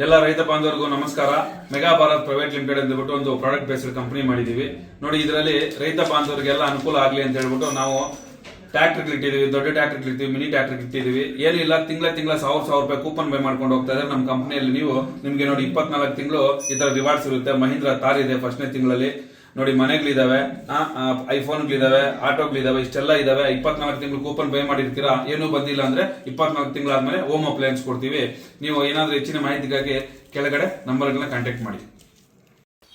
ಎಲ್ಲ ರೈತ ಬಾಂಧವರಿಗೂ ನಮಸ್ಕಾರ. ಮೆಗಾ ಭಾರತ್ ಪ್ರೈವೇಟ್ ಲಿಮಿಟೆಡ್ ಅಂದ್ಬಿಟ್ಟು ಒಂದು ಪ್ರಾಡಕ್ಟ್ ಬೇಸ್ಡ್ ಕಂಪನಿ ಮಾಡಿದೀವಿ ನೋಡಿ. ಇದರಲ್ಲಿ ರೈತ ಬಾಂಧವರಿಗೆಲ್ಲ ಅನುಕೂಲ ಆಗಲಿ ಅಂತ ಹೇಳ್ಬಿಟ್ಟು ನಾವು ಟ್ರ್ಯಾಕ್ಟರ್ ಇಟ್ಟಿದೀವಿ, ದೊಡ್ಡ ಟ್ರ್ಯಾಕ್ಟರ್ ಇಟ್ಟಿದೀವಿ, ಮಿನಿ ಟ್ರ್ಯಾಕ್ಟರ್ ಇಟ್ಟಿದೀವಿ. ಏನಿಲ್ಲ, ತಿಂಗಳ 1000 ರೂಪಾಯಿ ಕೂಪನ್ ಬೈ ಮಾಡ್ಕೊಂಡು ಹೋಗ್ತಾ ಇದ್ದಾರೆ ನಮ್ಮ ಕಂಪನಿಯಲ್ಲಿ. ನಿಮ್ಗೆ ನೋಡಿ 24 ತಿಂಗಳು ಈ ತರ ರಿವಾರ್ಡ್ಸ್ ಇರುತ್ತೆ. ಮಹೀಂದ್ರ ತಾರ್ ಇದೆ ಫಸ್ಟ್ನೇ ತಿಂಗಳಲ್ಲಿ ನೋಡಿ. ಮನೆಗಳಿದಾವೆ, ಐಫೋನ್ಗಳಿದಾವೆ, ಆಟೋಗಳಿದಾವೆ, ಇಷ್ಟೆಲ್ಲ ಇದಾವೆ. 24 ತಿಂಗಳು ಕೂಪನ್ ಬೈ ಮಾಡಿರ್ತೀರಾ, ಏನೂ ಬಂದಿಲ್ಲ ಅಂದ್ರೆ 24 ತಿಂಗಳಾದ್ಮೇಲೆ ಹೋಮ್ ಅಪ್ಲಯನ್ಸ್ ಕೊಡ್ತೀವಿ. ನೀವು ಏನಾದ್ರೂ ಹೆಚ್ಚಿನ ಮಾಹಿತಿಗಾಗಿ ಕೆಳಗಡೆ ನಂಬರ್ಗಳನ್ನ ಕಾಂಟ್ಯಾಕ್ಟ್ ಮಾಡಿ.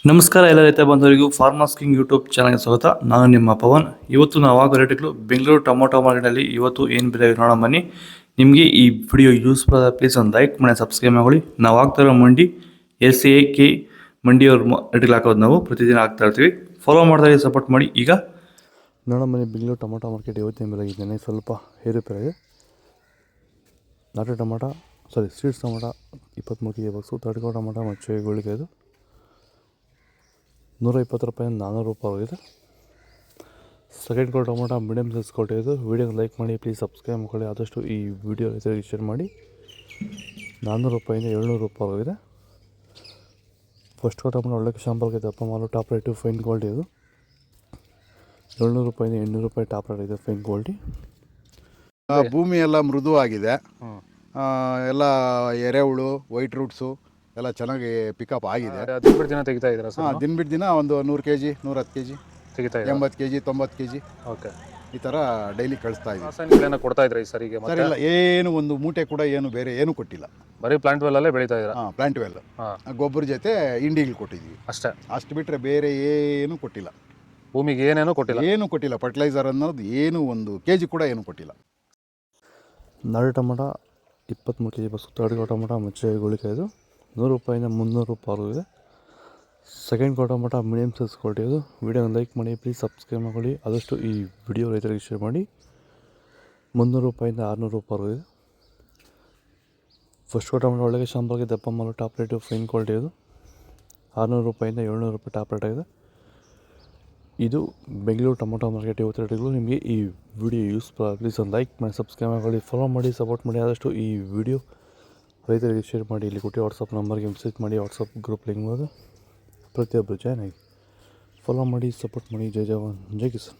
ನಮಸ್ಕಾರ ಎಲ್ಲ ರೈತ ಬಂಧುವರಿಗೂ ಫಾರ್ಮರ್ಸ್ ಕಿಂಗ್ ಯೂಟ್ಯೂಬ್ ಚಾನಲ್ಗೆ ಸ್ವಾಗತ. ನಾನು ನಿಮ್ಮ ಪವನ್. ಇವತ್ತು ನಾವು ಆಗೋ ರೇಟ್ಗಳು ಬೆಂಗಳೂರು ಟೊಮೊಟೊ ಮಾರ್ಕೆಟಲ್ಲಿ ಇವತ್ತು ಏನು ಬೆಲೆ ನೋಡೋಣ ಬನ್ನಿ. ನಿಮಗೆ ಈ ವಿಡಿಯೋ ಯೂಸ್ಫುಲ್ ಆದ ಪ್ಲೀಸ್ ಒಂದು ಲೈಕ್ ಮಾಡಿ, ಸಬ್ಸ್ಕ್ರೈಬ್ ಮಾಡಿ. ನಾವು ಆಗ್ತಾ ಇರೋ ಮಂಡಿ SAK ಮಂಡಿಯವ್ರ ರೇಟ್ಗಳು ಹಾಕೋದು ನಾವು ಪ್ರತಿದಿನ ಆಗ್ತಾ ಇರ್ತೀವಿ. ಫಾಲೋ ಮಾಡ್ತಾ ಸಪೋರ್ಟ್ ಮಾಡಿ. ಈಗ ನೋಡೋಣ ಬನ್ನಿ, ಬೆಂಗಳೂರು ಟೊಮೊಟೊ ಮಾರ್ಕೆಟ್ ಇವತ್ತಿನ ಬೆಲೆ ಇದ್ದೇನೆ ಸ್ವಲ್ಪ ಏರುಪೇರಾಗಿದೆ. ನಾಟಿ tomato sweets tomato 23 KG box, ತಡ್ಕೋ ಟೊಮೊಟೊ ಮತ್ತು ಗೋಳಿಕಾಯ್ದು 120 ರೂಪಾಯಿ 400 ರೂಪಾಯಿ ಆಗಿದೆ. Second quality tomato medium size quality ಇದು. ವೀಡಿಯೋಗೆ ಲೈಕ್ ಮಾಡಿ, ಪ್ಲೀಸ್ ಸಬ್ಸ್ಕ್ರೈಬ್ ಮಾಡಿ. ಆದಷ್ಟು ಈ ವಿಡಿಯೋ ರೈತರಿಗೆ ಶೇರ್ ಮಾಡಿ. 400 ರೂಪಾಯಿಂದ 700 ರೂಪಾಯಿ ಆಗಿದೆ. ಫಸ್ಟ್ ಕ್ವಾಲಿಟಿ ಟೊಮೊಟೊ ಒಳ್ಳೆ ಶಾಂಪಲ್ಗೆ ದಪ್ಪ ಮಾಲು, ಟಾಪ್ ರೇಟು ಫೈನ್ ಕ್ವಾಲಿಟಿ ಇದು. 700 ರೂಪಾಯಿಂದ 800 ರೂಪಾಯಿ ಟಾಪ್ ರೇಟ್ ಇದೆ, ಫೈನ್ ಕ್ವಾಲಿಟಿ. ಭೂಮಿ ಎಲ್ಲ ಮೃದುವಾಗಿದೆ, ಎಲ್ಲ ಎರೆಹುಳು, ವೈಟ್ ರೂಟ್ಸು ಎಲ್ಲ ಚೆನ್ನಾಗಿ ಪಿಕಪ್ ಆಗಿದೆ. ದಿನ ಬಿಟ್ಟು ದಿನ ತೆಗಿತಾ ಇದ್ದೀರಾ ಸರ್? ದಿನ ಬಿಟ್ಟು ದಿನ ಒಂದು 100 kg 110 kg ತೆಗಿತಾ 80 kg 90 kg ಓಕೆ, ಈ ಥರ ಡೈಲಿ ಕಳಿಸ್ತಾ ಇದ್ದೀವಿ. ರಾಸಾಯನಿಕಗಳನ್ನ ಕೊಡ್ತಾ ಇದ್ರಾ ಈ ಸರಿಗೆ? ಸರ್ ಇಲ್ಲ, ಏನು ಒಂದು ಮೂಟೆ ಕೂಡ ಏನು ಬೇರೆ ಏನು ಕೊಟ್ಟಿಲ್ಲ. ಬರೀ ಪ್ಲಾಂಟ್ ವೆಲ್ ಅಲ್ಲೇ ಬೆಳೀತಾ ಇದ್ದೀರಾ? ಪ್ಲಾಂಟ್ ವೆಲ್ ಗೊಬ್ಬರ ಜೊತೆ ಇಂಡಿಗಳು ಕೊಟ್ಟಿದ್ದೀವಿ ಅಷ್ಟೇ. ಅಷ್ಟು ಬಿಟ್ಟರೆ ಬೇರೆ ಏನು ಕೊಟ್ಟಿಲ್ಲ. ಭೂಮಿಗೆ ಏನೇನೂ ಕೊಟ್ಟಿಲ್ಲ? ಏನು ಕೊಟ್ಟಿಲ್ಲ. ಫರ್ಟಿಲೈಸರ್ ಅನ್ನೋದು ಏನು 1 kg ಕೂಡ ಏನು ಕೊಟ್ಟಿಲ್ಲ. ನಾಟಿ ಟೊಮೊಟೊ 23 ಕೆಜಿ ಬಸ್, ತಡ್ಕೋ ಟೊಮೊಟೊ ಮತ್ತು ಗೋಳಿಕಾಯ್ದು 100 ರೂಪಾಯಿಂದ 300 ರೂಪಾಯಿ ಇದೆ. Second quality tomato medium size quality ಇದು. ವಿಡಿಯೋನ ಲೈಕ್ ಮಾಡಿ, ಪ್ಲೀಸ್ ಸಬ್ಸ್ಕ್ರೈಬ್ ಮಾಡಿ. ಆದಷ್ಟು ಈ ವಿಡಿಯೋ ರೈತರಿಗೆ ಶೇರ್ ಮಾಡಿ. 300 ರೂಪಾಯಿಂದ 600 ರೂಪಾಯಿ ಇದೆ. ಫಸ್ಟ್ ಕ್ವಾಲಿಟಿ ಟೊಮೊಟೊ ಒಳ್ಳೆಗೆ ಶಾಂಪಲ್ಗೆ ದಪ್ಪ ಮಾಲು, ಟಾಪ್ ರೇಟು ಫೈನ್ ಕ್ವಾಲಿಟಿ ಇದು. 600 ರೂಪಾಯಿಂದ 700 ರೂಪಾಯಿ ಟಾಪ್ ರೇಟ್ ಆಗಿದೆ. ಇದು ಬೆಂಗಳೂರು ಟೊಮೊಟೊ ಮಾರ್ಕೆಟ್ ಇವತ್ತು ರೇಟ್ಗಳು. ನಿಮಗೆ ಈ ವಿಡಿಯೋ ಯೂಸ್ಫುಲ್ ಪ್ಲೀಸ್ ಒಂದು ಲೈಕ್ ಮಾಡಿ, ಸಬ್ಸ್ಕ್ರೈಬ್ ಮಾಡಿ, ಫಾಲೋ ಮಾಡಿ, ಸಪೋರ್ಟ್ ಮಾಡಿ. ಆದಷ್ಟು ಈ ವಿಡಿಯೋ ರೈತರಿಗೆ ಶೇರ್ ಮಾಡಿ. ಇಲ್ಲಿ ಕೊಟ್ಟು ವಾಟ್ಸಪ್ ನಂಬರ್ಗೆ ಮೆಸೇಜ್ ಮಾಡಿ. ವಾಟ್ಸಪ್ ಗ್ರೂಪ್ ಲಿಂಕ್ ಮಾಡೋದು ಪ್ರತಿಯೊಬ್ಬರು ಜಾಯ್ನ್ ಆಗಿ ಫಾಲೋ ಮಾಡಿ, ಸಪೋರ್ಟ್ ಮಾಡಿ. ಜೈ ಜವಾನ್ ಜೈ ಕಿಸಾನ್.